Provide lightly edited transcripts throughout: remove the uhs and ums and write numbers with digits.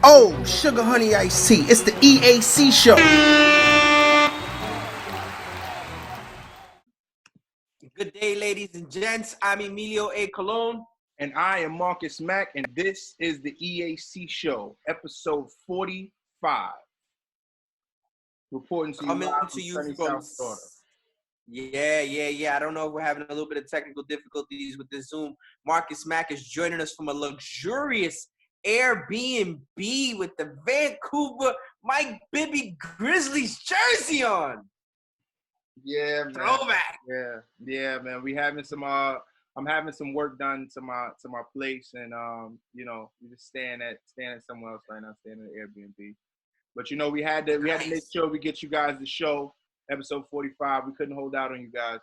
Oh, sugar honey iced tea. It's the EAC Show. Good day, ladies and gents. I'm Emilio A. Colon. And I am Marcus Mack, and this is the EAC Show, episode 45. Reporting to you Coming live to from you sunny from... South Florida. Yeah. I don't know if we're having a little bit of technical difficulties with this Zoom. Marcus Mack is joining us from a luxurious Airbnb with the Vancouver Mike Bibby Grizzlies jersey on. Yeah, man. Throwback. Yeah, man. We having some I'm having some work done to my place, and we're just staying at somewhere else right now, staying at Airbnb. But we had to make sure we get you guys the show, episode 45. We couldn't hold out on you guys.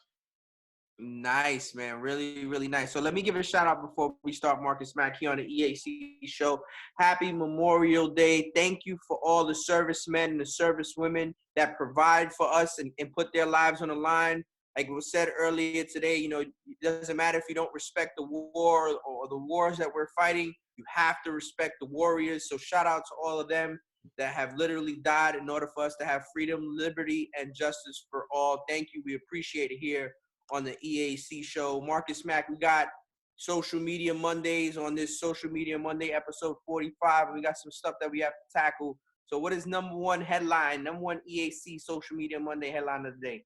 Nice, man. Really, really nice. So let me give a shout out before we start, Marcus Mack, here on the EAC Show. Happy Memorial Day. Thank you for all the servicemen and the servicewomen that provide for us and put their lives on the line. Like was said earlier today, it doesn't matter if you don't respect the war or the wars that we're fighting. You have to respect the warriors. So shout out to all of them that have literally died in order for us to have freedom, liberty, and justice for all. Thank you. We appreciate it here on the EAC Show. Marcus Mack, we got Social Media Mondays on this Social Media Monday, episode 45. And we got some stuff that we have to tackle. So what is number one EAC Social Media Monday headline of the day?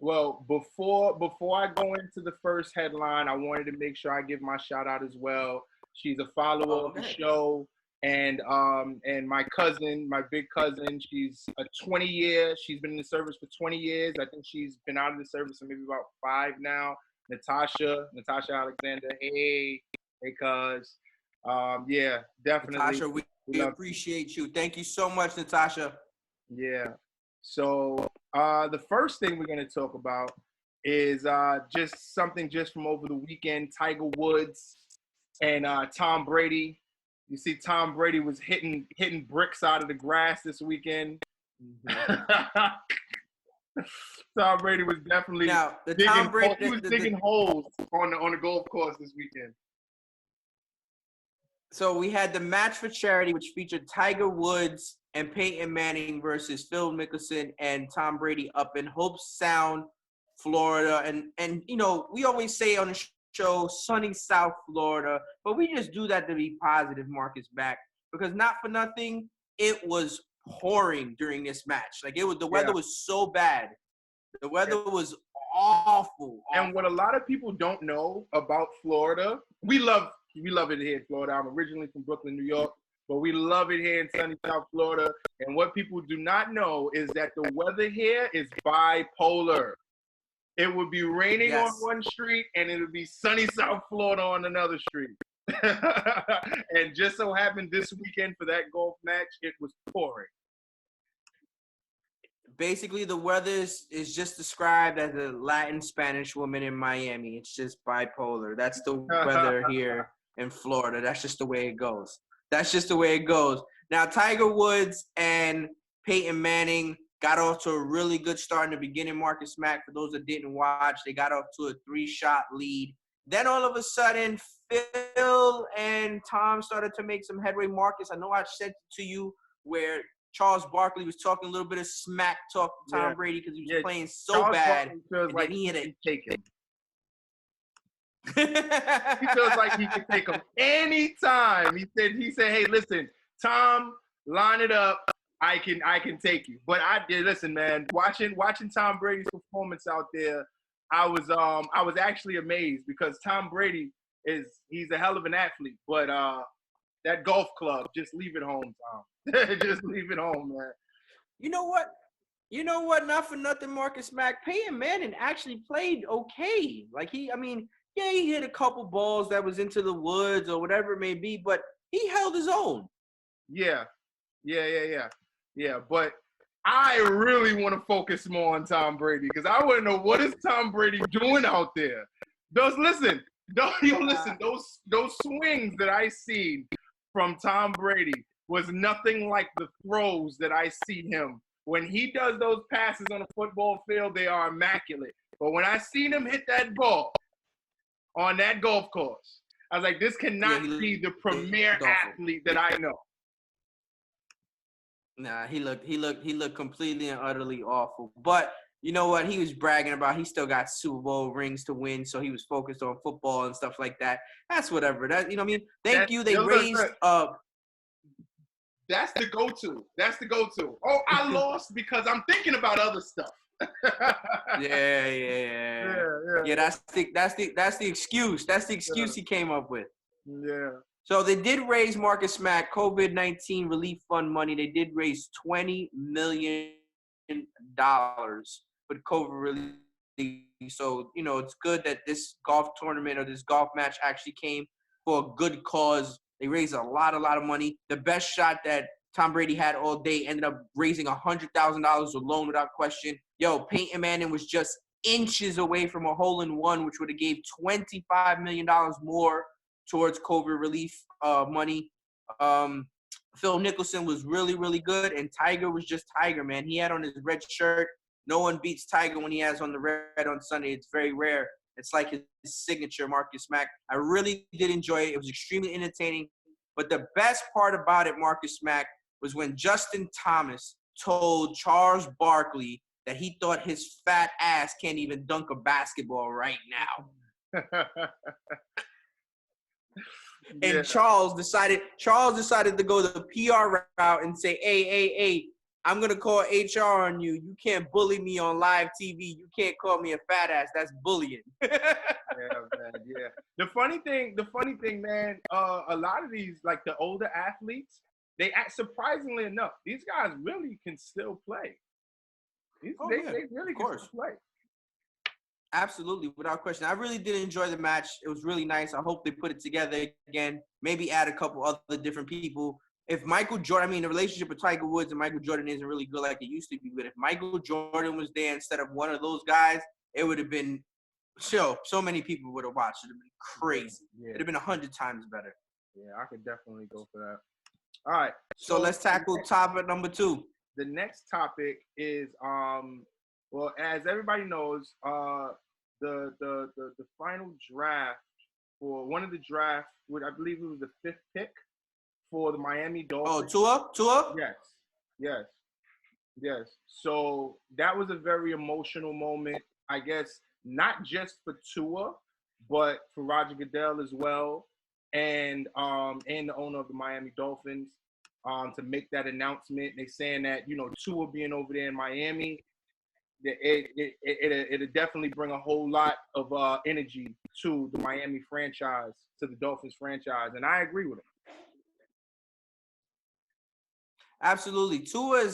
Well, before I go into the first headline, I wanted to make sure I give my shout out as well. She's a follower of the show, and my cousin, my big cousin, she's a 20-year. She's been in the service for 20 years. I think she's been out of the service for maybe about 5 now. Natasha Alexander. Hey, cuz. Yeah, definitely. Natasha, we appreciate you. Thank you so much, Natasha. Yeah. So the first thing we're going to talk about is just something just from over the weekend. Tiger Woods and Tom Brady. You see, Tom Brady was hitting bricks out of the grass this weekend. Mm-hmm. Tom Brady was definitely digging holes on the golf course this weekend. So we had the match for charity, which featured Tiger Woods and Peyton Manning versus Phil Mickelson and Tom Brady up in Hope Sound, Florida. And we always say on the show, sunny South Florida, but we just do that to be positive, Marcus Mack, because not for nothing, it was pouring during this match. Like the weather was so bad. The weather was awful. And what a lot of people don't know about Florida, we love it here in Florida. I'm originally from Brooklyn, New York, but we love it here in sunny South Florida. And what people do not know is that the weather here is bipolar. It would be raining on one street, and it would be sunny South Florida on another street. And just so happened this weekend for that golf match, it was pouring. Basically, the weather is just described as a Latin Spanish woman in Miami. It's just bipolar. That's the weather here in Florida. That's just the way it goes. Now, Tiger Woods and Peyton Manning got off to a really good start in the beginning, Marcus Mack. For those that didn't watch, they got off to a 3-shot lead. Then all of a sudden, Phil and Tom started to make some headway. Marcus, I know I sent it to you where Charles Barkley was talking a little bit of smack talk to Tom Brady because he was playing so Charles bad. Feels like he hit take him. He feels like he can take him anytime. He said, hey, listen, Tom, line it up. I can take you. But I did listen, man. Watching Tom Brady's performance out there, I was actually amazed because Tom Brady he's a hell of an athlete. But that golf club, just leave it home, Tom. Just leave it home, man. You know what? Not for nothing, Marcus Mack. Peyton Manning actually played okay. Like he hit a couple balls that was into the woods or whatever it may be, but he held his own. Yeah. But I really want to focus more on Tom Brady because I want to know what is Tom Brady doing out there. Those swings that I seen from Tom Brady was nothing like the throws that I see him. When he does those passes on a football field, they are immaculate. But when I seen him hit that ball on that golf course, I was like, this cannot be the premier athlete that I know. Nah, he looked completely and utterly awful. But you know what? He was bragging about he still got Super Bowl rings to win, so he was focused on football and stuff like that. That's whatever. That, you know what I mean? Thank you. They raised That's the go-to. That's the go-to. Oh, I lost because I'm thinking about other stuff. Yeah. That's the excuse. That's the excuse he came up with. Yeah. So they did raise Marcus Mack COVID-19 relief fund money. They did raise $20 million for the COVID relief. So, you know, it's good that this golf tournament or this golf match actually came for a good cause. They raised a lot of money. The best shot that Tom Brady had all day ended up raising $100,000 alone without question. Yo, Peyton Manning was just inches away from a hole-in-one, which would have gave $25 million more towards COVID relief money. Phil Nicholson was really good, and Tiger was just Tiger, man. He had on his red shirt. No one beats Tiger when he has on the red on Sunday. It's very rare. It's like his signature, Marcus Mack. I really did enjoy it. It was extremely entertaining. But the best part about it, Marcus Mack, was when Justin Thomas told Charles Barkley that he thought his fat ass can't even dunk a basketball right now. And Yeah. Charles decided to go the PR route and say, hey, I'm going to call HR on you. You can't bully me on live TV. You can't call me a fat ass. That's bullying. Yeah, man. Yeah. The funny thing, man, a lot of these, like the older athletes, they act, surprisingly enough, these guys really can still play. They really can still play. Absolutely, without question. I really did enjoy the match. It was really nice. I hope they put it together again. Maybe add a couple other different people. If Michael Jordan, I mean, the relationship with Tiger Woods and Michael Jordan isn't really good like it used to be. But if Michael Jordan was there instead of one of those guys, it would have been so many people would have watched. It would have been crazy. Yeah. It'd have been 100 times better. Yeah, I could definitely go for that. All right. So let's tackle topic number 2. The next topic is well, as everybody knows, the final draft for one of the drafts, I believe it was the 5th pick for the Miami Dolphins. Oh, Tua? Yes. So that was a very emotional moment, I guess, not just for Tua, but for Roger Goodell as well, and the owner of the Miami Dolphins, to make that announcement. They're saying that, you know, Tua being over there in Miami, it'll definitely bring a whole lot of energy to the Miami franchise, to the Dolphins franchise, and I agree with him. Absolutely. Tua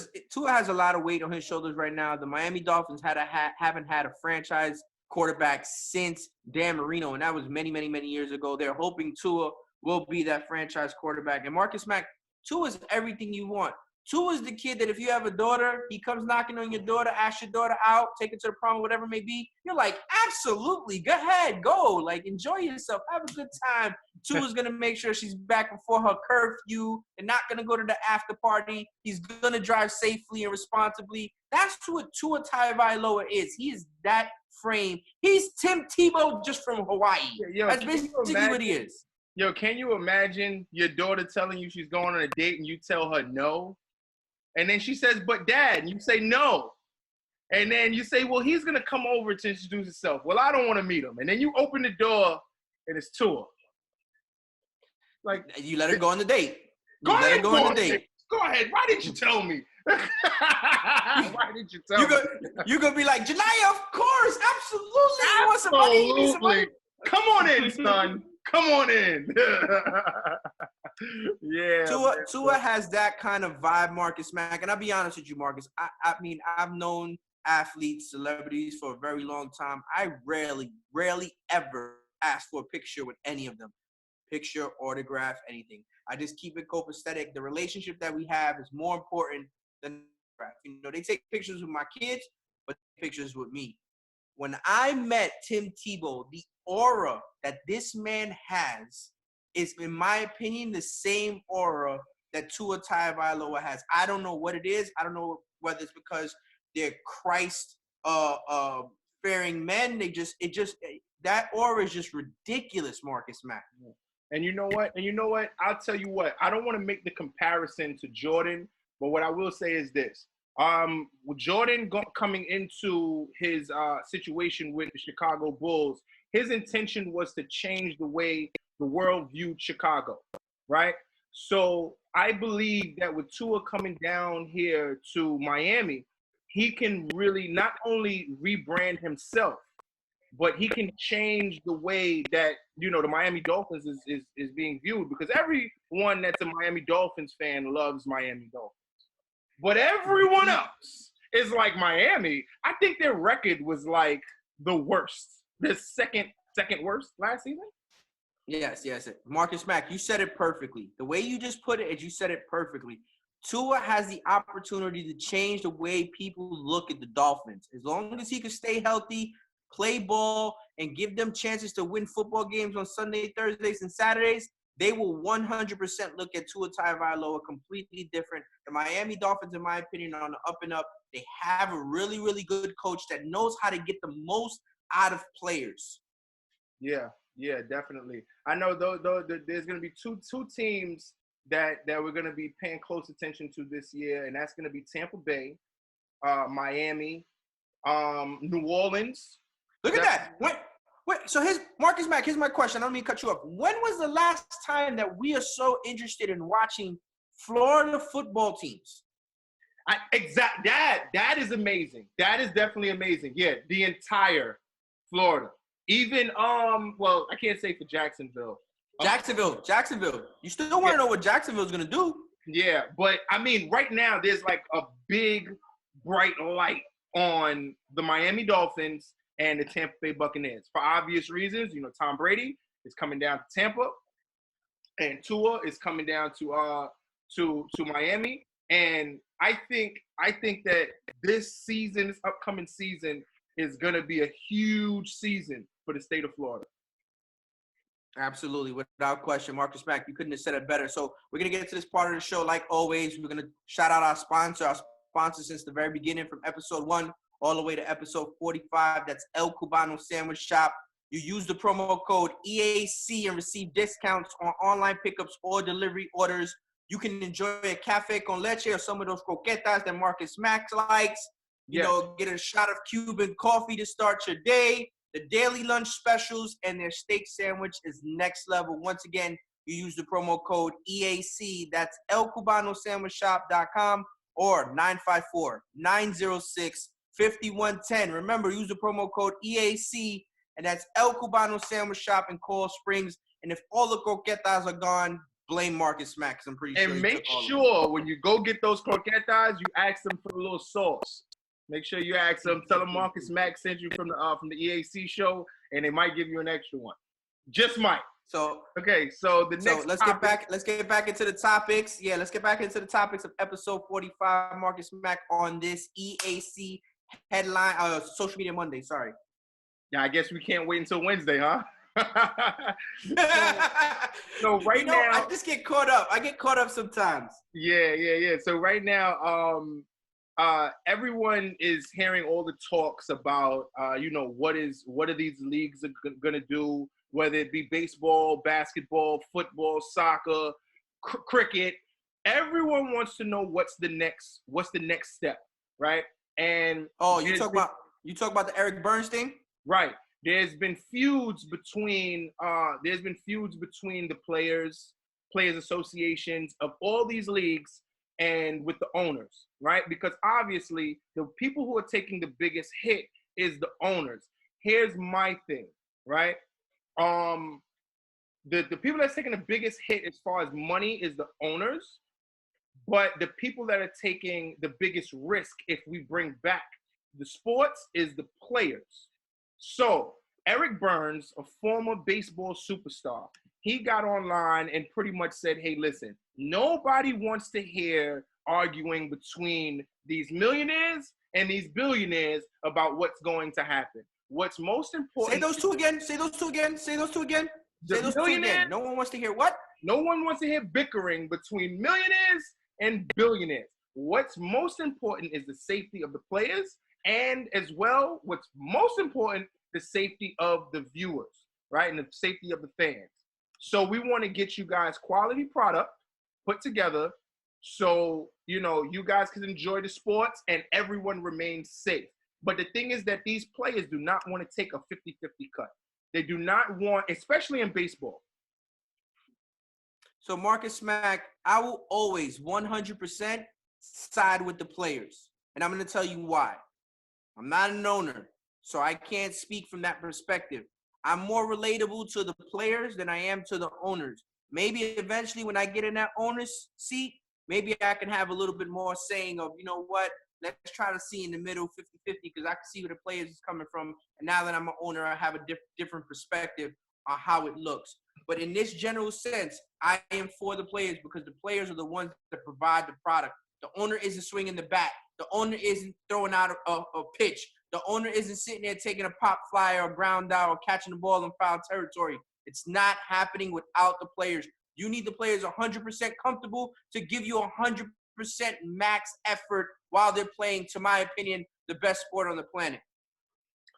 has a lot of weight on his shoulders right now. The Miami Dolphins haven't had a franchise quarterback since Dan Marino, and that was many years ago. They're hoping Tua will be that franchise quarterback. And Marcus Mack, Tua is everything you want. Tua is the kid that if you have a daughter, he comes knocking on your daughter, asks your daughter out, take her to the prom, whatever it may be. You're like, absolutely, go ahead, go. Like, enjoy yourself, have a good time. Tua's going to make sure she's back before her curfew and not going to go to the after party. He's going to drive safely and responsibly. That's what Tua Tagovailoa is. He is that frame. He's Tim Tebow just from Hawaii. Yo, that's basically what he is. Yo, can you imagine your daughter telling you she's going on a date and you tell her no? And then she says, but Dad, and you say no. And then you say, well, he's going to come over to introduce himself. Well, I don't want to meet him. And then you open the door and it's Tua. Like, you let her go on the date. Go ahead. Why didn't you tell me? Why didn't you tell me? You're going to be like, Janaya, of course, absolutely. You want some money? You need some money? Come on in, son. Come on in. Yeah. Tua has that kind of vibe, Marcus Mack. And I'll be honest with you, Marcus. I mean, I've known athletes, celebrities for a very long time. I rarely ever ask for a picture with any of them. Picture, autograph, anything. I just keep it copacetic. The relationship that we have is more important than autograph. You know, they take pictures with my kids, but pictures with me. When I met Tim Tebow, the aura that this man has is, in my opinion, the same aura that Tua Tagovailoa has. I don't know what it is. I don't know whether it's because they're Christ-fearing men. That aura is just ridiculous, Marcus Mack. And you know what? I'll tell you what. I don't want to make the comparison to Jordan, But what I will say is this. With Jordan coming into his situation with the Chicago Bulls, his intention was to change the way the world viewed Chicago, right? So I believe that with Tua coming down here to Miami, he can really not only rebrand himself, but he can change the way that, you know, the Miami Dolphins is being viewed, because everyone that's a Miami Dolphins fan loves Miami Dolphins. But everyone else is like Miami. I think their record was like the worst. The second worst last season. Yes. Marcus Mack, you said it perfectly. The way you just put it is you said it perfectly. Tua has the opportunity to change the way people look at the Dolphins. As long as he can stay healthy, play ball, and give them chances to win football games on Sunday, Thursdays, and Saturdays, they will 100% look at Tua Tagovailoa completely different. The Miami Dolphins, in my opinion, are on the up and up. They have a really, really good coach that knows how to get the most out of players. Yeah, definitely. I know though there's going to be two teams that we're going to be paying close attention to this year, and that's going to be Tampa Bay, Miami, New Orleans. Look at that. Wait, so Marcus Mack, here's my question. I don't mean to cut you off. When was the last time that we are so interested in watching Florida football teams? That is amazing. That is definitely amazing. Yeah, the entire Florida. Even well, I can't say for Jacksonville. Jacksonville. You still want to know what Jacksonville's gonna do? Yeah, but I mean, right now there's like a big bright light on the Miami Dolphins and the Tampa Bay Buccaneers for obvious reasons. You know, Tom Brady is coming down to Tampa, and Tua is coming down to Miami. And I think that this upcoming season, is going to be a huge season for the state of Florida. Absolutely, without question. Marcus Mack, you couldn't have said it better. So we're going to get to this part of the show. Like always, we're going to shout out our sponsor since the very beginning, from episode 1 all the way to episode 45. That's El Cubano Sandwich Shop. You use the promo code EAC and receive discounts on online pickups or delivery orders. You can enjoy a cafe con leche or some of those croquetas that Marcus Mack likes. You know, get a shot of Cuban coffee to start your day. The daily lunch specials and their steak sandwich is next level. Once again, you use the promo code EAC. That's elcubanosandwichshop.com or 954-906-5110. Remember, use the promo code EAC, and that's El Cubano Sandwich Shop in Coral Springs. And if all the croquetas are gone, blame Marcus Mack, 'cause I'm pretty sure. And make sure when you go get those croquetas, you ask them for a little sauce. Make sure you ask them. Tell them Marcus Mack sent you from the EAC show, and they might give you an extra one. Just might. So okay. So the next. Let's get back into the topics. Yeah, let's get back into the topics of episode 45. Marcus Mack on this EAC headline, Social Media Monday. Sorry. Yeah, I guess we can't wait until Wednesday, huh? so right now, I just get caught up. I get caught up sometimes. Yeah. So right now, everyone is hearing all the talks about, what are these leagues gonna do? Whether it be baseball, basketball, football, soccer, cricket, everyone wants to know what's the next step, right? And you talk about the Eric Byrnes thing, right? There's been feuds between the players associations of all these leagues and with the owners, right? Because obviously the people who are taking the biggest hit is the owners. Here's my thing, right? The people that's taking the biggest hit as far as money is the owners, but the people that are taking the biggest risk if we bring back the sports is the players. So Eric Byrnes, a former baseball superstar, he got online and pretty much said, hey, listen, nobody wants to hear arguing between these millionaires and these billionaires about what's going to happen. What's most important. Say those two again. No one wants to hear what? No one wants to hear bickering between millionaires and billionaires. What's most important is the safety of the players, and as well, what's most important, the safety of the viewers, right? And the safety of the fans. So we want to get you guys quality product put together So, you guys can enjoy the sports and everyone remains safe. But the thing is that these players do not want to take a 50-50 cut. They do not want, especially in baseball. So Marcus Mack, I will always 100% side with the players. And I'm going to tell you why. I'm not an owner, so I can't speak from that perspective. I'm more relatable to the players than I am to the owners. Maybe eventually when I get in that owner's seat, maybe I can have a little bit more saying of, you know what, let's try to see in the middle 50-50 because I can see where the players is coming from. And now that I'm an owner, I have a different perspective on how it looks. But in this general sense, I am for the players because the players are the ones that provide the product. The owner isn't swinging the bat. The owner isn't throwing out a pitch. The owner isn't sitting there taking a pop fly or a ground out or catching the ball in foul territory. It's not happening without the players. You need the players 100% comfortable to give you 100% max effort while they're playing, to my opinion, the best sport on the planet.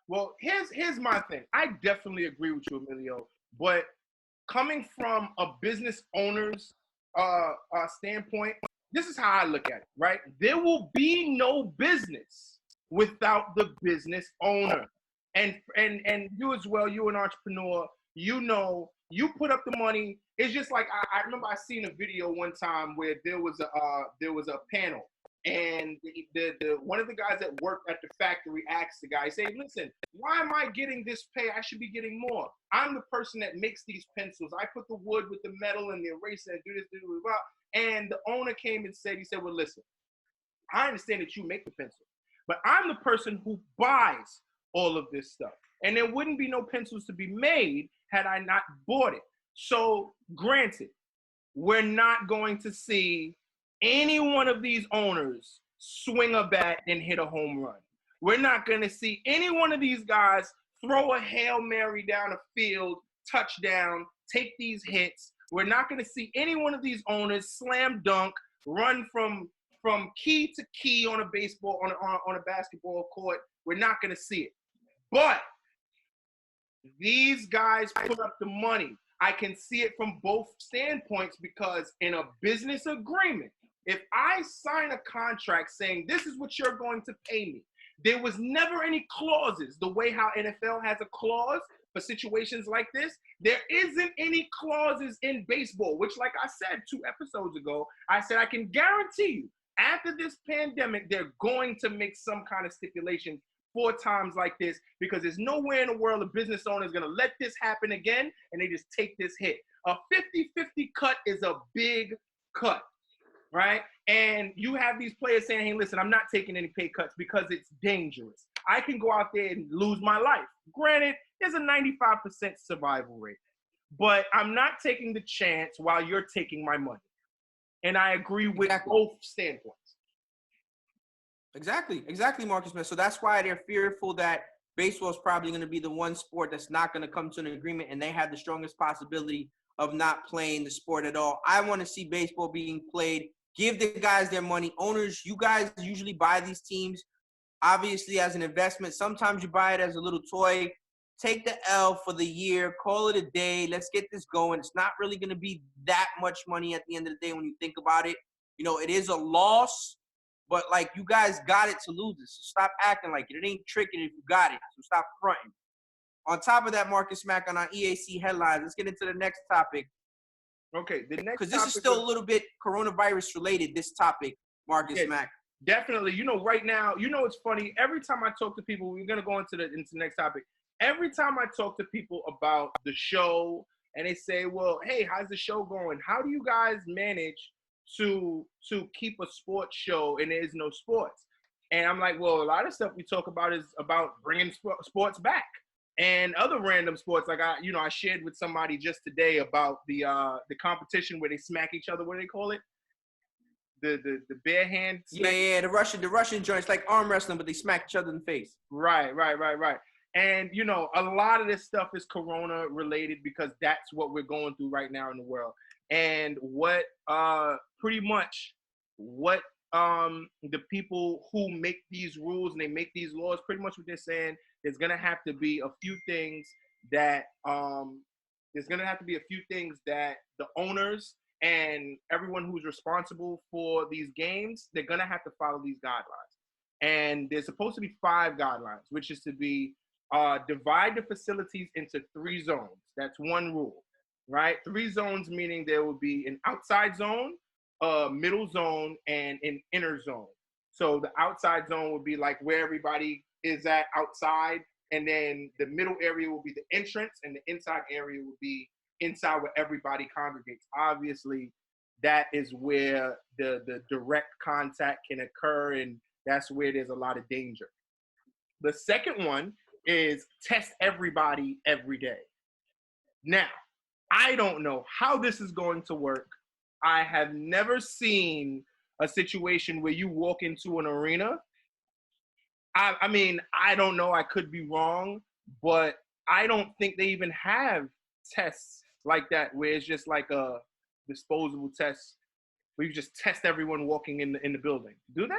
Well, here's my thing. I definitely agree with you, Emilio. But coming from a business owner's standpoint, this is how I look at it, right? There will be no business without the business owner. And you as well, you an entrepreneur, you put up the money. It's just like I remember I seen a video one time where there was a panel, and the one of the guys that worked at the factory asked the guy, he said, listen, why am I getting this pay? I should be getting more. I'm the person that makes these pencils. I put the wood with the metal and the eraser and do this, blah. And the owner came and said, well, listen, I understand that you make the pencil, but I'm the person who buys all of this stuff. And there wouldn't be no pencils to be made had I not bought it. So granted, we're not going to see any one of these owners swing a bat and hit a home run. We're not going to see any one of these guys throw a Hail Mary down a field, touchdown, take these hits. We're not going to see any one of these owners slam dunk, run from key to key on a baseball, on a basketball court. We're not going to see it. But these guys put up the money. I can see it from both standpoints because in a business agreement, if I sign a contract saying this is what you're going to pay me, there was never any clauses the way how NFL has a clause for situations like this. There isn't any clauses in baseball, which, like I said 2 episodes ago, I said I can guarantee you after this pandemic, they're going to make some kind of stipulation for times like this, because there's nowhere in the world a business owner is going to let this happen again and they just take this hit. A 50-50 cut is a big cut, right? And you have these players saying, hey, listen, I'm not taking any pay cuts because it's dangerous. I can go out there and lose my life. Granted, there's a 95% survival rate, but I'm not taking the chance while you're taking my money. And I agree with both standpoints. Exactly, Marcus, man. So that's why they're fearful that baseball is probably going to be the one sport that's not going to come to an agreement, and they have the strongest possibility of not playing the sport at all. I want to see baseball being played. Give the guys their money. Owners, you guys usually buy these teams, obviously, as an investment. Sometimes you buy it as a little toy. Take the L for the year. Call it a day. Let's get this going. It's not really going to be that much money at the end of the day when you think about it. You know, it is a loss. But, like, you guys got it to lose it. So stop acting like it. It ain't tricking if you got it. So stop fronting. On top of that, Marcus Mack, on our EAC headlines, let's get into the next topic. Okay, the next because this is still a little bit coronavirus related, this topic, Marcus Mack. Definitely. You know, right now, you know, it's funny. Every time I talk to people, we're going to go into the next topic. Every time I talk to people about the show and they say, well, hey, how's the show going? How do you guys manage to keep a sports show and there is no sports? And I'm like, well, a lot of stuff we talk about is about bringing sports back and other random sports. Like I shared with somebody just today about the competition where they smack each other. What do they call it? The bare hand. Yeah, the Russian joints, like arm wrestling, but they smack each other in the face. Right. And you know, a lot of this stuff is corona related because that's what we're going through right now in the world. And what pretty much what the people who make these rules and they make these laws, pretty much what they're saying, there's gonna have to be a few things that the owners and everyone who's responsible for these games, they're going to have to follow these guidelines. And there's supposed to be 5 guidelines, which is to be divide the facilities into 3 zones. That's one rule, right? 3 zones, meaning there will be an outside zone, a middle zone, and an inner zone. So the outside zone would be like where everybody is at outside, and then the middle area will be the entrance, and the inside area will be inside where everybody congregates. Obviously, that is where the direct contact can occur, and that's where there's a lot of danger. The second one is test everybody every day. Now, I don't know how this is going to work. I have never seen a situation where you walk into an arena. I mean, I don't know. I could be wrong, but I don't think they even have tests like that where it's just like a disposable test where you just test everyone walking in the building. Do they?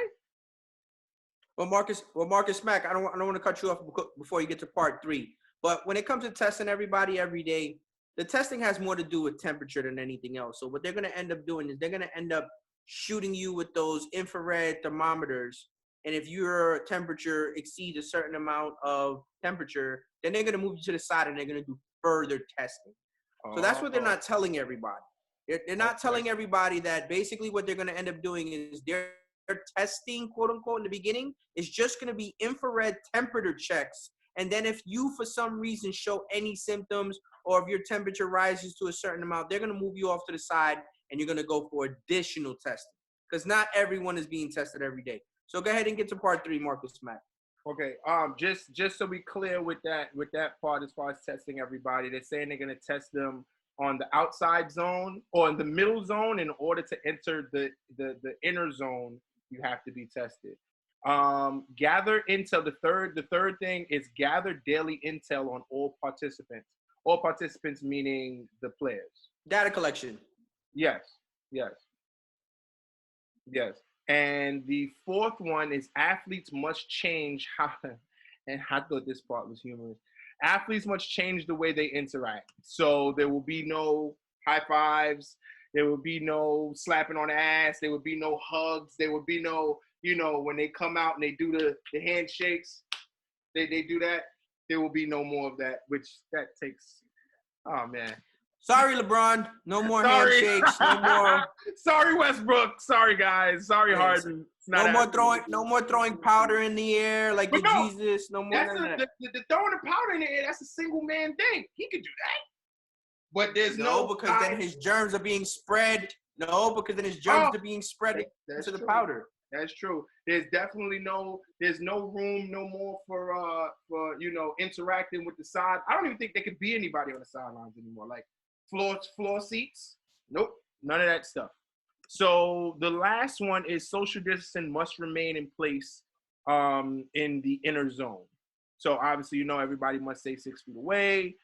Well, Marcus Mack, I don't want to cut you off before you get to part 3. But when it comes to testing everybody every day, the testing has more to do with temperature than anything else. So what they're going to end up doing is they're going to end up shooting you with those infrared thermometers. And if your temperature exceeds a certain amount of temperature, then they're going to move you to the side and they're going to do further testing. So that's what they're not telling everybody. They're not telling everybody that basically what they're going to end up doing is they're testing, quote unquote, in the beginning is just going to be infrared temperature checks. And then if you, for some reason, show any symptoms or if your temperature rises to a certain amount, they're going to move you off to the side and you're going to go for additional testing because not everyone is being tested every day. So go ahead and get to part 3, Marcus Mack. Okay. Just so we clear with that part as far as testing everybody, they're saying they're going to test them on the outside zone or in the middle zone. In order to enter the inner zone, you have to be tested. Gather intel. The third thing is gather daily intel on all participants. All participants meaning the players. Data collection. Yes. And the fourth one is athletes must change how, and I thought this part was humorous. Athletes must change the way they interact. So there will be no high fives. There will be no slapping on the ass. There will be no hugs. There will be no, when they come out and they do the handshakes, they do that. There will be no more of that, which that takes, oh, man. Sorry, LeBron. No more handshakes. No more. Sorry, Westbrook. Sorry, guys. Sorry, Harden. No more throwing powder in the air like Jesus. No more. The throwing the powder in the air. That's a single man thing. He could do that. But there's because then his germs are being spread. No, because then his germs are being spread into the powder. That's true. There's definitely no room no more for interacting with the side. I don't even think there could be anybody on the sidelines anymore. Like floor seats. Nope, none of that stuff. So the last one is social distancing must remain in place in the inner zone. So obviously, everybody must stay 6 feet away.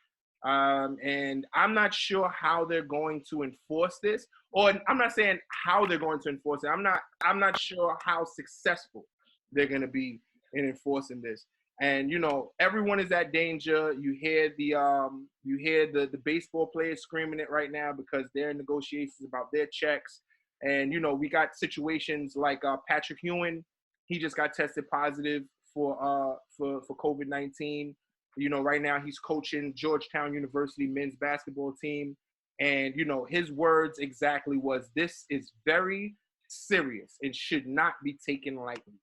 And I'm not sure how they're going to enforce this, or I'm not saying how they're going to enforce it. I'm not sure how successful they're going to be in enforcing this. And everyone is at danger. You hear the baseball players screaming it right now because they're in negotiations about their checks. And we got situations like Patrick Ewing. He just got tested positive for COVID-19. Right now he's coaching Georgetown University men's basketball team. And, his words exactly was, this is very serious and should not be taken lightly.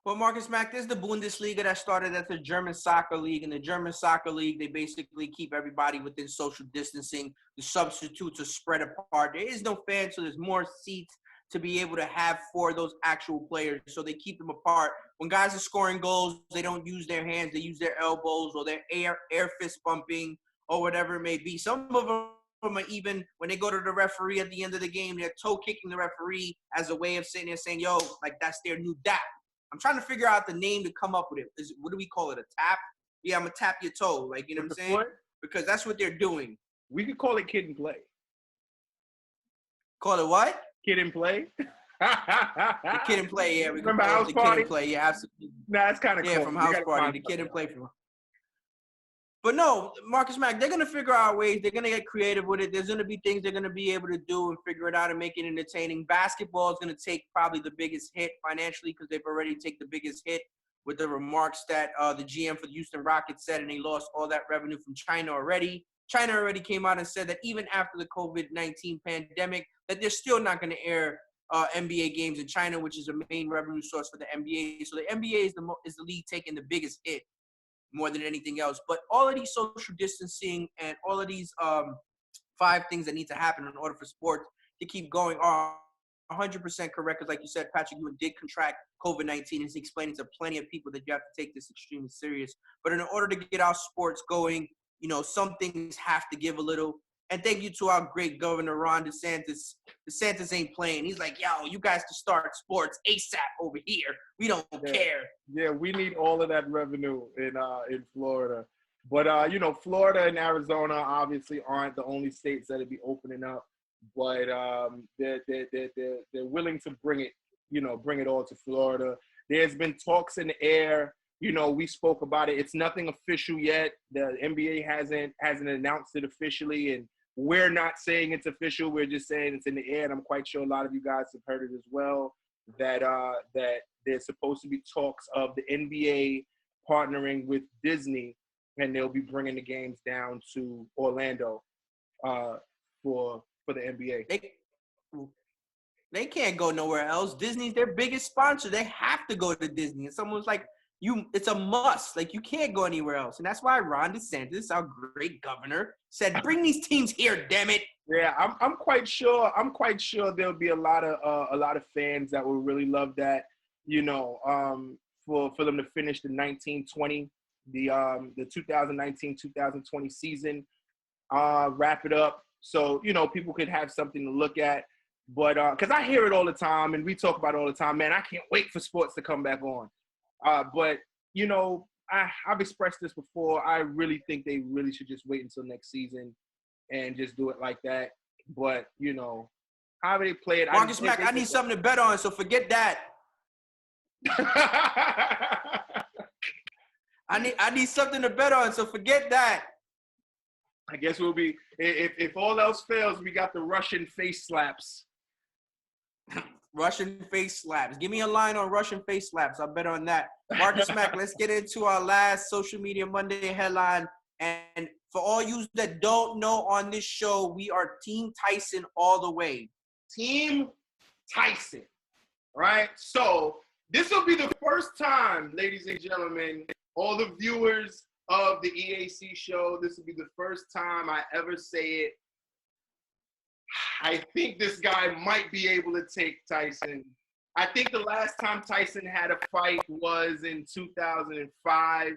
Well, Marcus Mack, this is the Bundesliga that started as the German soccer league. In the German soccer league, they basically keep everybody within social distancing. The substitutes are spread apart. There is no fans, so there's more seats to be able to have for those actual players. So they keep them apart. When guys are scoring goals, they don't use their hands. They use their elbows or their air fist pumping or whatever it may be. Some of them are even, when they go to the referee at the end of the game, they're toe kicking the referee as a way of sitting there saying, yo, like that's their new dap. I'm trying to figure out the name to come up with it. What do we call it, a tap? Yeah, I'm going to tap your toe. Like, you know what I'm saying? Because that's what they're doing. We could call it kid and play. Call it what? Kid and play. The kid and play, yeah. We remember House Party? Kid and play, yeah, absolutely. Nah, it's kind of cool. Yeah, from House Party. The kid and play from. But no, Marcus Mack, they're gonna figure out ways. They're gonna get creative with it. There's gonna be things they're gonna be able to do and figure it out and make it entertaining. Basketball is gonna take probably the biggest hit financially because they've already taken the biggest hit with the remarks that the GM for the Houston Rockets said, and they lost all that revenue from China already. China already came out and said that even after the COVID-19 pandemic, that they're still not going to air NBA games in China, which is a main revenue source for the NBA. So the NBA is the league taking the biggest hit more than anything else. But all of these social distancing and all of these 5 things that need to happen in order for sports to keep going are 100% correct. Because like you said, Patrick Ewing did contract COVID-19, and he's explaining to plenty of people that you have to take this extremely serious. But in order to get our sports going, you know, some things have to give a little. And thank you to our great governor, Ron DeSantis. DeSantis ain't playing. He's like, yo, you guys can start sports ASAP over here. We don't care. Yeah, we need all of that revenue in Florida. But, you know, Florida and Arizona obviously aren't the only states that would be opening up. But they're willing to bring it all to Florida. There's been talks in the air. You know, we spoke about it. It's nothing official yet. The NBA hasn't announced it officially, and we're not saying it's official. We're just saying it's in the air. And I'm quite sure a lot of you guys have heard it as well. That there's supposed to be talks of the NBA partnering with Disney, and they'll be bringing the games down to Orlando for the NBA. They can't go nowhere else. Disney's their biggest sponsor. They have to go to Disney. And someone's like, it's a must. Like, you can't go anywhere else. And that's why Ron DeSantis, our great governor, said, bring these teams here, damn it. Yeah, I'm quite sure there'll be a lot of fans that will really love that, you know, for them to finish the 1920, the 2019-2020 season, wrap it up. So, you know, people could have something to look at. But because I hear it all the time and we talk about it all the time, man, I can't wait for sports to come back on. But, you know, I've expressed this before. I really think they really should just wait until next season and just do it like that. But, you know, however they play it. Marcus Mack, I need something to bet on, so forget that. I need something to bet on, so forget that. I guess we'll be, if all else fails, we got the Russian face slaps. Russian face slaps. Give me a line on Russian face slaps. I'll bet on that. Marcus Mack, let's get into our last Social Media Monday headline. And for all you that don't know, on this show, we are Team Tyson all the way. Team Tyson, right? So this will be the first time, ladies and gentlemen, all the viewers of the EAC show, this will be the first time I ever say it. I think this guy might be able to take Tyson. I think the last time Tyson had a fight was in 2005.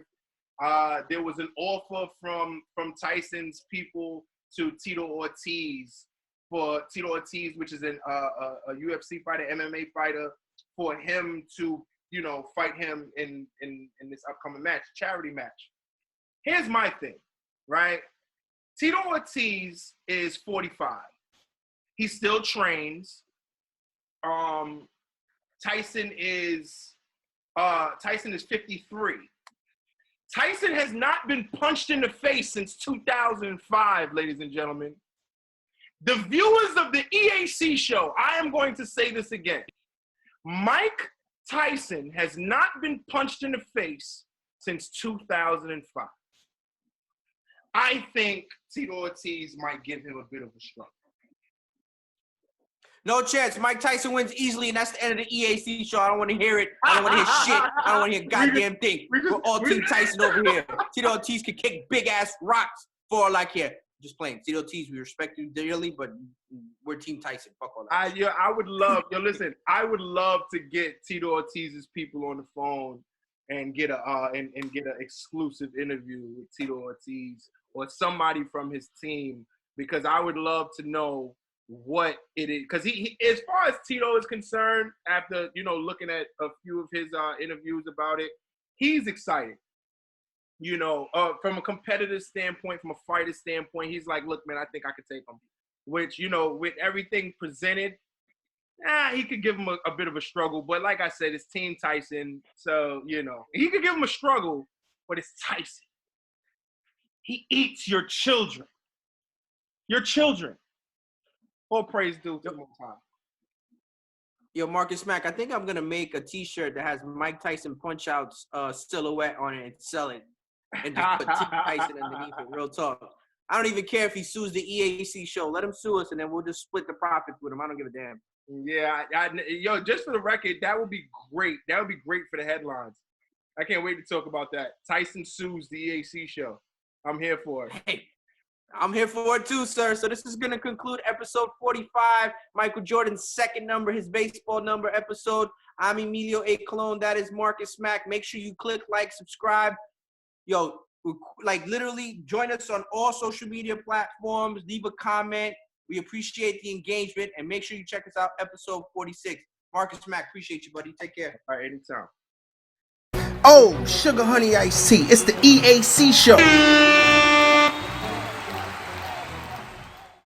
There was an offer from Tyson's people to Tito Ortiz, which is a UFC fighter, MMA fighter, for him to, you know, fight him in this upcoming match, charity match. Here's my thing, right? Tito Ortiz is 45. He still trains. Tyson is 53. Tyson has not been punched in the face since 2005, ladies and gentlemen. The viewers of the EAC show, I am going to say this again. Mike Tyson has not been punched in the face since 2005. I think Tito Ortiz might give him a bit of a struggle. No chance. Mike Tyson wins easily, and that's the end of the EAC show. I don't want to hear it. I don't want to hear shit. I don't want to hear goddamn thing. We're all Team Tyson over here. Tito Ortiz can kick big-ass rocks for all I care. Just playing. Tito Ortiz, we respect you dearly, but we're Team Tyson. Fuck all that. I would love, listen, I would love to get Tito Ortiz's people on the phone and get an exclusive interview with Tito Ortiz or somebody from his team, because I would love to know what it is. Because he, as far as Tito is concerned, after, you know, looking at a few of his interviews about it, he's excited. You know, from a competitive standpoint, from a fighter standpoint, he's like, look, man, I think I could take him. Which, you know, with everything presented, he could give him a bit of a struggle. But like I said, it's Team Tyson. So, you know, he could give him a struggle, but it's Tyson. He eats your children. Your children. All praise due to the Most High. Yo, Marcus Mack, I think I'm gonna make a T-shirt that has Mike Tyson Punch-Out's silhouette on it and sell it, and just put T. Tyson underneath it. Real talk. I don't even care if he sues the EAC show. Let him sue us, and then we'll just split the profits with him. I don't give a damn. Yeah, yo, just for the record, that would be great. That would be great for the headlines. I can't wait to talk about that. Tyson sues the EAC show. I'm here for it. Hey, I'm here for it too, sir. So this is going to conclude episode 45, Michael Jordan's second number, his baseball number episode. I'm Emilio A. Colon. That is Marcus Mack. Make sure you click like, subscribe. Yo, like literally join us on all social media platforms. Leave a comment. We appreciate the engagement. And make sure you check us out, episode 46. Marcus Mack, appreciate you, buddy. Take care. All right, anytime. Oh, sugar honey iced tea. It's the EAC show.